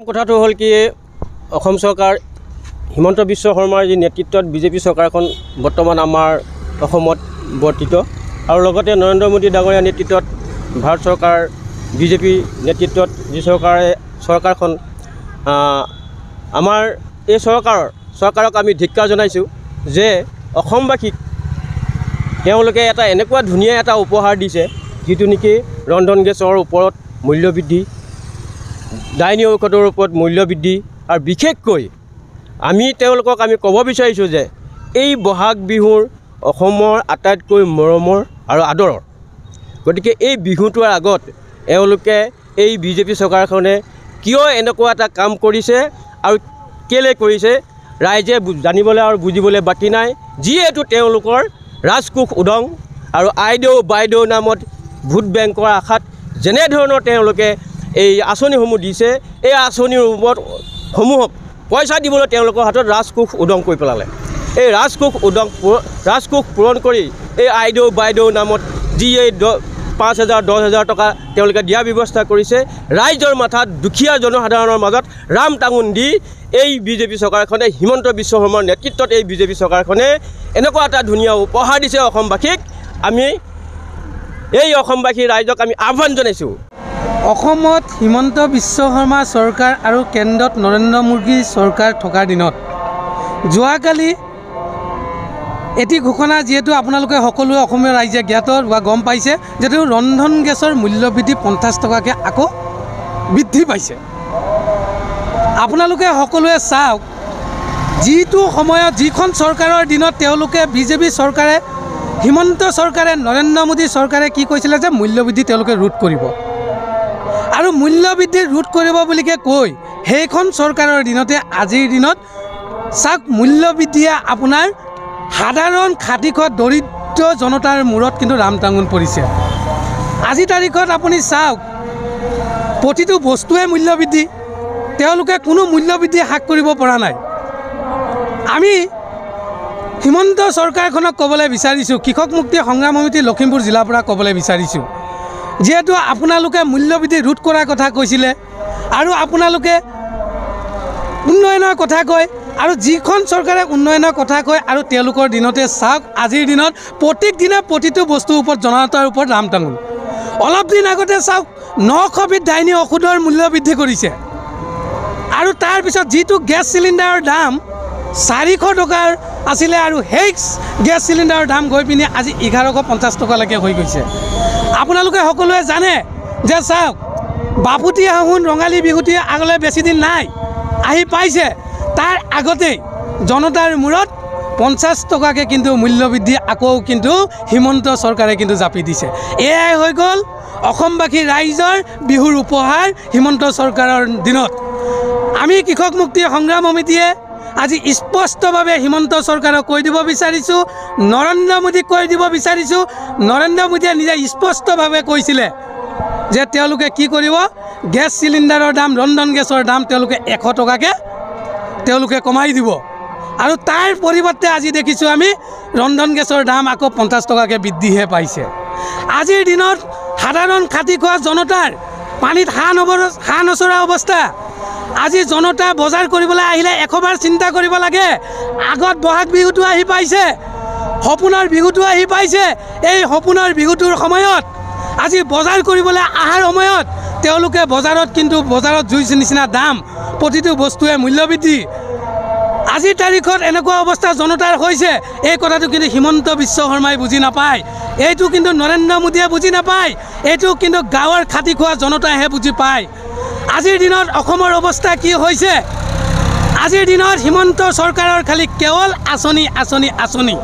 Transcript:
কথাটো হ'ল কি অসম চৰকাৰ হিমন্ত বিশ্ব শৰ্মাৰ যি নেতৃত্বত বিজেপি চৰকাৰখন বৰ্তমান আমাৰ অসমত বৰ্তিত আৰু লগতে নৰেন্দ্ৰ মোদী ডাঙৰীয়া নেতৃত্বত ভাৰত চৰকাৰ বিজেপি নেতৃত্বত যি চৰকাৰখন আমাৰ এই চৰকাৰক আমি ধিক্কাৰ জনাইছোঁ যে অসমবাসীক তেওঁলোকে এটা এনেকুৱা ধুনীয়া এটা উপহাৰ দিছে যিটো নেকি ৰন্ধন গেছৰ ওপৰত মূল্য বৃদ্ধি, ডাইনী ঔষধৰ ওপৰত মূল্য বৃদ্ধি আৰু বিশেষকৈ আমি তেওঁলোকক ক'ব বিচাৰিছোঁ যে এই বহাগ বিহুৰ অসমৰ আটাইতকৈ মৰমৰ আৰু আদৰৰ। গতিকে এই বিহুটোৰ আগত এওঁলোকে এই বিজেপি চৰকাৰখনে কিয় এনেকুৱা এটা কাম কৰিছে আৰু কেলৈ কৰিছে ৰাইজে জানিবলৈ আৰু বুজিবলৈ বাকী নাই। যিহেতু তেওঁলোকৰ ৰাজকোষ উদং আৰু আইদেউ বাইদেউ নামত ভোট বেংকৰ আশাত যেনেধৰণৰ তেওঁলোকে এই আঁচনিসমূহ দিছে, এই আঁচনিৰ সমূহক পইচা দিবলৈ তেওঁলোকৰ হাতত ৰাজকোষ উদং কৰি পেলালে। এই ৰাজকোষ পূৰণ কৰি এই আইদেউ বাইদেউ নামত যি এই 5,000 10,000 টকা তেওঁলোকে দিয়াৰ ব্যৱস্থা কৰিছে, ৰাইজৰ মাথাত দুখীয়া জনসাধাৰণৰ মাজত ৰাম টাঙোন দি এই বিজেপি চৰকাৰখনে হিমন্ত বিশ্ব শৰ্মাৰ নেতৃত্বত এই বিজেপি চৰকাৰখনে এনেকুৱা এটা ধুনীয়া উপহাৰ দিছে অসমবাসীক। আমি এই অসমবাসী ৰাইজক আমি আহ্বান জনাইছোঁ। অসমত হিমন্ত বিশ্ব শৰ্মা চৰকাৰ আৰু কেন্দ্ৰত নৰেন্দ্ৰ মোদী চৰকাৰ থকাৰ দিনত যোৱাকালি এটি ঘোষণা যিহেতু আপোনালোকে সকলোৱে অসমীয়া ৰাইজে জ্ঞাত বা গম পাইছে, যিহেতু ৰন্ধন গেছৰ মূল্য বৃদ্ধি 50 টকাকৈ আকৌ বৃদ্ধি পাইছে। আপোনালোকে সকলোৱে চাওক, যিটো সময়ত যিখন চৰকাৰৰ দিনত তেওঁলোকে বিজেপি চৰকাৰে হিমন্ত চৰকাৰে নৰেন্দ্ৰ মোদী চৰকাৰে কি কৈছিলে যে মূল্যবৃদ্ধি তেওঁলোকে ৰোধ কৰিব আৰু মূল্যবৃদ্ধি ৰোধ কৰিব বুলিকে কৈ সেইখন চৰকাৰৰ দিনতে আজিৰ দিনত চাওক মূল্যবৃদ্ধিয়ে আপোনাৰ সাধাৰণ খাতিখত দৰিদ্ৰ জনতাৰ মূৰত কিন্তু ৰাম টাঙোন পৰিছে। আজি তাৰিখত আপুনি চাওক, প্ৰতিটো বস্তুৱে মূল্যবৃদ্ধি, তেওঁলোকে কোনো মূল্যবৃদ্ধি হ্ৰাস কৰিব পৰা নাই। আমি হিমন্ত চৰকাৰখনক ক'বলৈ বিচাৰিছোঁ, কৃষক মুক্তি সংগ্ৰাম সমিতি লখিমপুৰ জিলাৰ পৰা ক'বলৈ বিচাৰিছোঁ, যিহেতু আপোনালোকে মূল্যবৃদ্ধি ৰোধ কৰাৰ কথা কৈছিলে আৰু আপোনালোকে উন্নয়নৰ কথা কয় আৰু যিখন চৰকাৰে উন্নয়নৰ কথা কয় আৰু তেওঁলোকৰ দিনতে চাওক আজিৰ দিনত প্ৰত্যেক দিনে প্ৰতিটো বস্তুৰ ওপৰত জনতাৰ ওপৰত ৰাম টাঙোন। অলপ দিন আগতে চাওক 900 বিধ ডাইনী ঔষধৰ মূল্য বৃদ্ধি কৰিছে আৰু তাৰপিছত যিটো গেছ চিলিণ্ডাৰৰ দাম 400 টকাৰ আছিলে আৰু সেই গেছ চিলিণ্ডাৰৰ দাম গৈ পিনি আজি 1150 টকালৈকে হৈ গৈছে। আপোনালোকে সকলোৱে জানে যে চাওক বাপুতি সাহোন ৰঙালী বিহুটি আগলৈ বেছি দিন নাই, আহি পাইছে। তাৰ আগতেই জনতাৰ মূৰত 50 টকাকৈ কিন্তু মূল্যবৃদ্ধি আকৌ কিন্তু হিমন্ত চৰকাৰে কিন্তু জাপি দিছে। এয়াই হৈ গ'ল অসমবাসী ৰাইজৰ বিহুৰ উপহাৰ হিমন্ত চৰকাৰৰ দিনত। আমি কৃষক মুক্তি সংগ্ৰাম সমিতিয়ে আজি স্পষ্টভাৱে হিমন্ত চৰকাৰক কৈ দিব বিচাৰিছোঁ, নৰেন্দ্ৰ মোদীক কৈ দিব বিচাৰিছোঁ। নৰেন্দ্ৰ মোদীয়ে নিজে স্পষ্টভাৱে কৈছিলে যে তেওঁলোকে কি কৰিব, গেছ চিলিণ্ডাৰৰ দাম ৰন্ধন গেছৰ দাম তেওঁলোকে 100 টকাকৈ তেওঁলোকে কমাই দিব আৰু তাৰ পৰিৱৰ্তে আজি দেখিছোঁ আমি ৰন্ধন গেছৰ দাম আকৌ 50 টকাকৈ বৃদ্ধিহে পাইছে। আজিৰ দিনত সাধাৰণ খাতি খোৱা জনতাৰ পানীত হাঁহ নচৰা অৱস্থা। আজি জনতা বজাৰ কৰিবলৈ আহিলে 100 বাৰ চিন্তা কৰিব লাগে। আগত বহাগ বিহুটো আহি পাইছে, সপোনৰ বিহুটো আহি পাইছে। এই সপোনৰ বিহুটোৰ সময়ত আজি বজাৰ কৰিবলৈ অহাৰ সময়ত তেওঁলোকে বজাৰত জুইৰ নিচিনা দাম, প্ৰতিটো বস্তুৱে মূল্যবৃদ্ধি। আজিৰ তাৰিখত এনেকুৱা অৱস্থা জনতাৰ হৈছে, এই কথাটো কিন্তু হিমন্ত বিশ্ব শৰ্মাই বুজি নাপায়, এইটো কিন্তু নৰেন্দ্ৰ মোদীয়ে বুজি নাপায়, এইটো কিন্তু গাঁৱৰ খাতি খোৱা জনতাইহে বুজি পায়। আজিৰ দিনত অসমৰ অৱস্থা কি হৈছে, আজিৰ দিনত হিমন্ত চৰকাৰৰ খালি কেৱল আঁচনি।